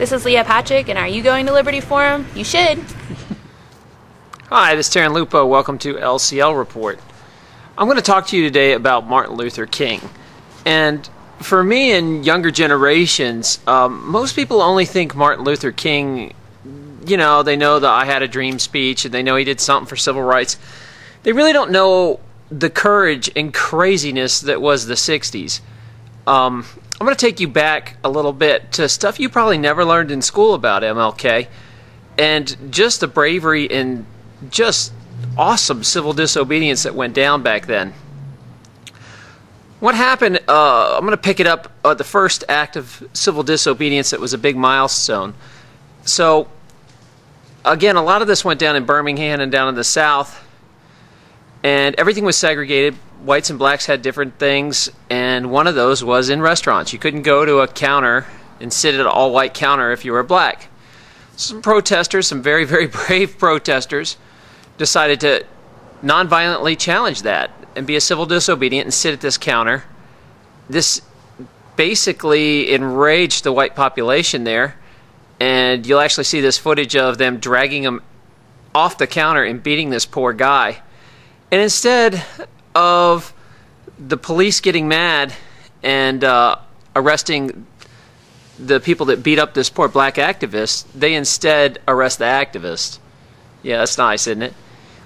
This is Leah Patrick, and are you going to Liberty Forum? You should. Hi, this is Taryn Lupo. Welcome to LCL Report. I'm going to talk to you today about Martin Luther King. And for me and younger generations, most people only think Martin Luther King, you know, they know the I Had a Dream speech and they know he did something for civil rights. They really don't know the courage and craziness that was the 60s. I'm going to take you back a little bit to stuff you probably never learned in school about MLK and just the bravery and just awesome civil disobedience that went down back then. What happened, I'm going to pick it up the first act of civil disobedience that was a big milestone. So, again, a lot of this went down in Birmingham and down in the South, and everything was segregated. Whites and blacks had different things, and one of those was in restaurants. You couldn't go to a counter and sit at an all-white counter if you were black. Some protesters, some very, very brave protesters, decided to non-violently challenge that and be a civil disobedient and sit at this counter. This basically enraged the white population there, and you'll actually see this footage of them dragging him off the counter and beating this poor guy. And instead of the police getting mad and arresting the people that beat up this poor black activist, they instead arrest the activist. Yeah, that's nice, isn't it?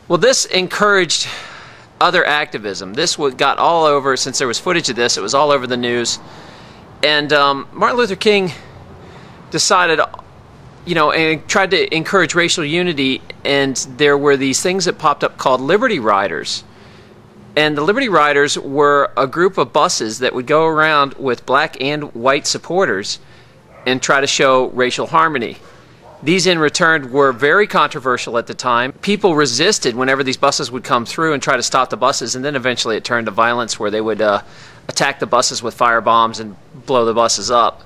Well, this encouraged other activism. This got all over, since there was footage of this, it was all over the news. And Martin Luther King decided, you know, and tried to encourage racial unity, and there were these things that popped up called Liberty Riders. And the Liberty Riders were a group of buses that would go around with black and white supporters and try to show racial harmony. These, in return, were very controversial at the time. People resisted whenever these buses would come through and try to stop the buses, and then eventually it turned to violence where they would attack the buses with fire bombs and blow the buses up.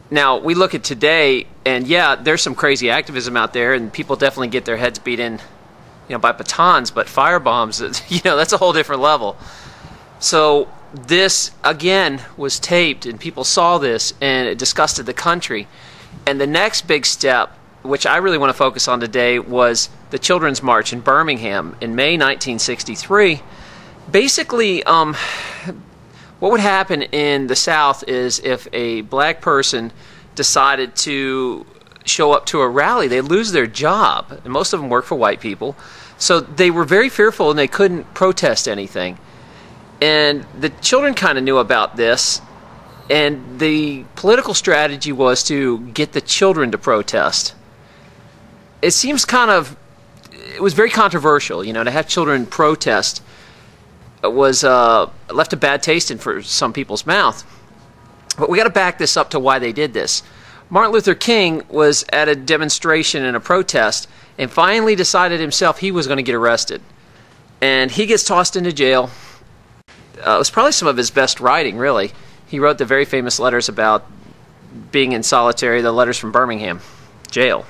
Now, we look at today, and yeah, there's some crazy activism out there, and people definitely get their heads beat in, you know, by batons, but fire bombs, you know, that's a whole different level. So this, again, was taped, and people saw this, and it disgusted the country. And the next big step, which I really want to focus on today, was the Children's March in Birmingham in May 1963. Basically, what would happen in the South is if a black person decided to show up to a rally, they'd lose their job. And most of them work for white people. So they were very fearful and they couldn't protest anything. And the children kind of knew about this. And the political strategy was to get the children to protest. It seems it was very controversial, you know, to have children protest. It was left a bad taste in for some people's mouth. But we got to back this up to why they did this. Martin Luther King was at a demonstration and a protest and finally decided himself he was going to get arrested. And he gets tossed into jail. It was probably some of his best writing, really. He wrote the very famous letters about being in solitary, the letters from Birmingham jail.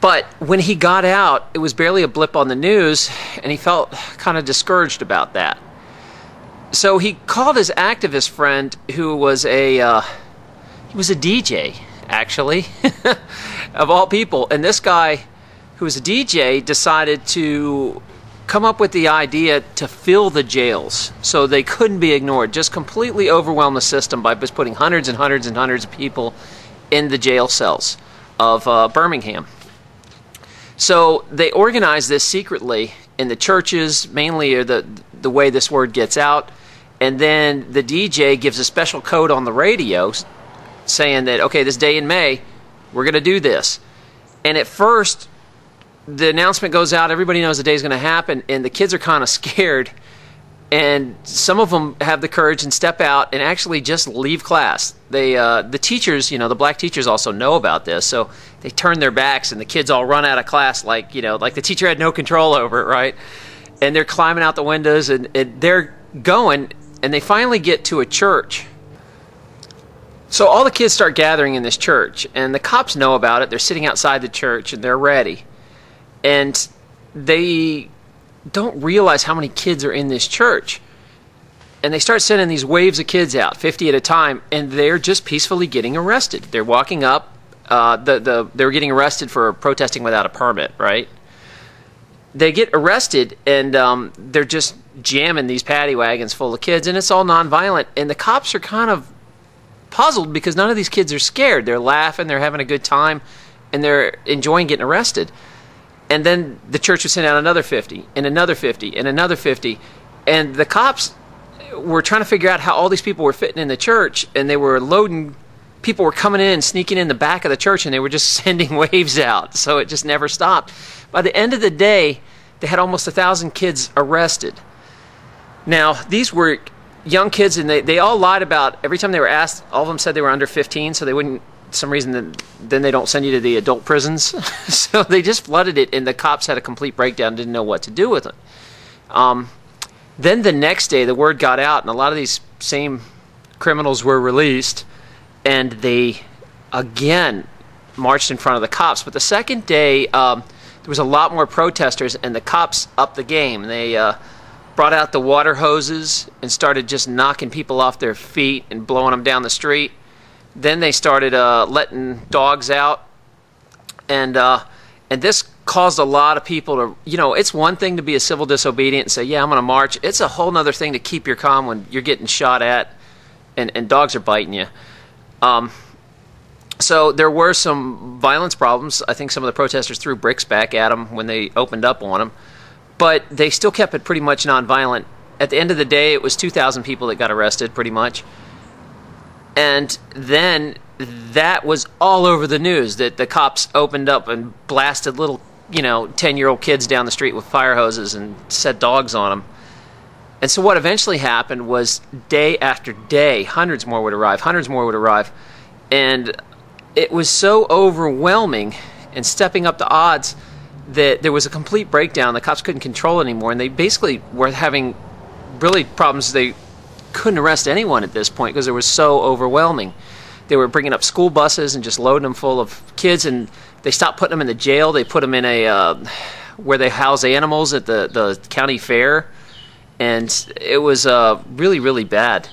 But when he got out, it was barely a blip on the news, and he felt kind of discouraged about that. So he called his activist friend, who was he was a DJ, actually, of all people. And this guy, who was a DJ, decided to come up with the idea to fill the jails so they couldn't be ignored. Just completely overwhelm the system by just putting hundreds and hundreds and hundreds of people in the jail cells of Birmingham. So they organized this secretly in the churches, mainly are the way this word gets out. And then the DJ gives a special code on the radio saying that, okay, this day in May, we're going to do this. And at first, the announcement goes out, everybody knows the day's going to happen, and the kids are kind of scared. And some of them have the courage and step out and actually just leave class. The teachers, you know, the black teachers also know about this, so they turn their backs and the kids all run out of class like, you know, like the teacher had no control over it, right? And they're climbing out the windows and they're going, and they finally get to a church. So all the kids start gathering in this church, and the cops know about it. They're sitting outside the church and they're ready. And they don't realize how many kids are in this church. And they start sending these waves of kids out, 50 at a time, and they're just peacefully getting arrested. They're walking up. They were getting arrested for protesting without a permit, right? They get arrested, and they're just jamming these paddy wagons full of kids, and it's all nonviolent. And the cops are kind of puzzled because none of these kids are scared. They're laughing, they're having a good time, and they're enjoying getting arrested. And then the church would send out another 50, and another 50, and another 50. And the cops were trying to figure out how all these people were fitting in the church, and they were loading. People were coming in, sneaking in the back of the church, and they were just sending waves out. So it just never stopped. By the end of the day, they had almost 1,000 kids arrested. Now, these were young kids, and they all lied about, every time they were asked, all of them said they were under 15, so they wouldn't, for some reason, then they don't send you to the adult prisons. So they just flooded it, and the cops had a complete breakdown, didn't know what to do with it. Then the next day, the word got out, and a lot of these same criminals were released, and they, again, marched in front of the cops. But the second day, there was a lot more protesters, and the cops upped the game. They brought out the water hoses and started just knocking people off their feet and blowing them down the street. Then they started letting dogs out, and this caused a lot of people to, it's one thing to be a civil disobedient and say, yeah, I'm going to march. It's a whole other thing to keep your calm when you're getting shot at and dogs are biting you. So there were some violence problems. I think some of the protesters threw bricks back at them when they opened up on them. But they still kept it pretty much nonviolent. At the end of the day, it was 2,000 people that got arrested, pretty much. And then that was all over the news, that the cops opened up and blasted little, 10-year-old kids down the street with fire hoses and set dogs on them. And so what eventually happened was day after day, hundreds more would arrive. And it was so overwhelming and stepping up the odds that there was a complete breakdown. The cops couldn't control it anymore, and they basically were having really problems. They couldn't arrest anyone at this point because it was so overwhelming. They were bringing up school buses and just loading them full of kids, and they stopped putting them in the jail. They put them in a where they house animals at the county fair, and it was really, really bad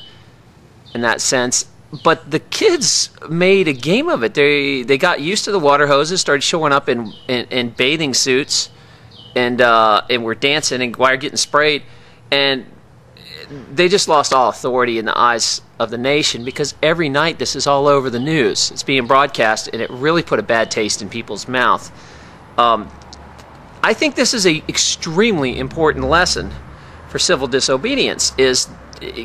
in that sense. But the kids made a game of it. They got used to the water hoses, started showing up in bathing suits, and were dancing and while getting sprayed, and they just lost all authority in the eyes of the nation because every night this is all over the news. It's being broadcast, and it really put a bad taste in people's mouth. I think this is an extremely important lesson for civil disobedience, is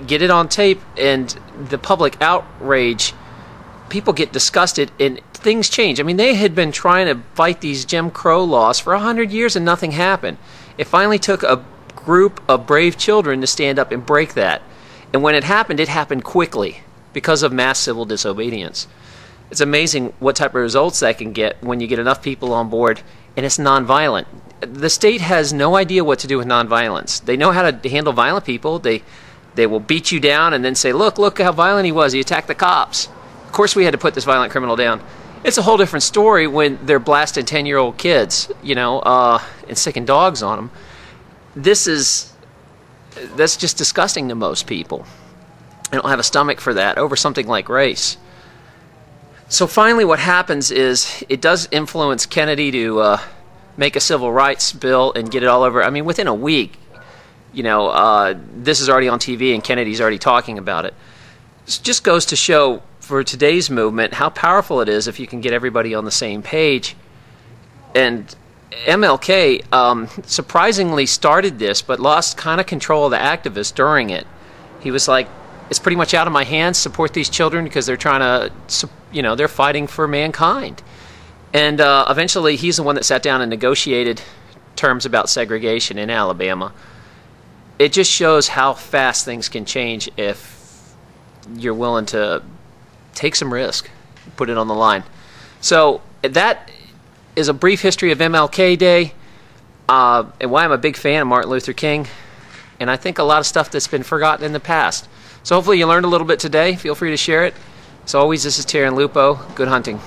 get it on tape, and the public outrage, people get disgusted and things change. I mean, they had been trying to fight these Jim Crow laws for 100 years and nothing happened. It finally took a group of brave children to stand up and break that. And when it happened quickly because of mass civil disobedience. It's amazing what type of results that can get when you get enough people on board and it's nonviolent. The state has no idea what to do with nonviolence. They know how to handle violent people. They will beat you down and then say, look how violent he was. He attacked the cops. Of course we had to put this violent criminal down. It's a whole different story when they're blasting 10-year-old kids, and sicking dogs on them. That's just disgusting to most people. They don't have a stomach for that over something like race. So finally what happens is it does influence Kennedy to make a civil rights bill and get it all over. I mean, within a week, this is already on TV and Kennedy's already talking about it. This just goes to show for today's movement how powerful it is if you can get everybody on the same page. And MLK surprisingly started this, but lost kind of control of the activists during it. He was like, it's pretty much out of my hands, support these children because they're trying to, they're fighting for mankind. And eventually he's the one that sat down and negotiated terms about segregation in Alabama. It just shows how fast things can change if you're willing to take some risk, put it on the line. So that is a brief history of MLK Day and why I'm a big fan of Martin Luther King. And I think a lot of stuff that's been forgotten in the past. So hopefully you learned a little bit today. Feel free to share it. As always, this is Terry and Lupo. Good hunting.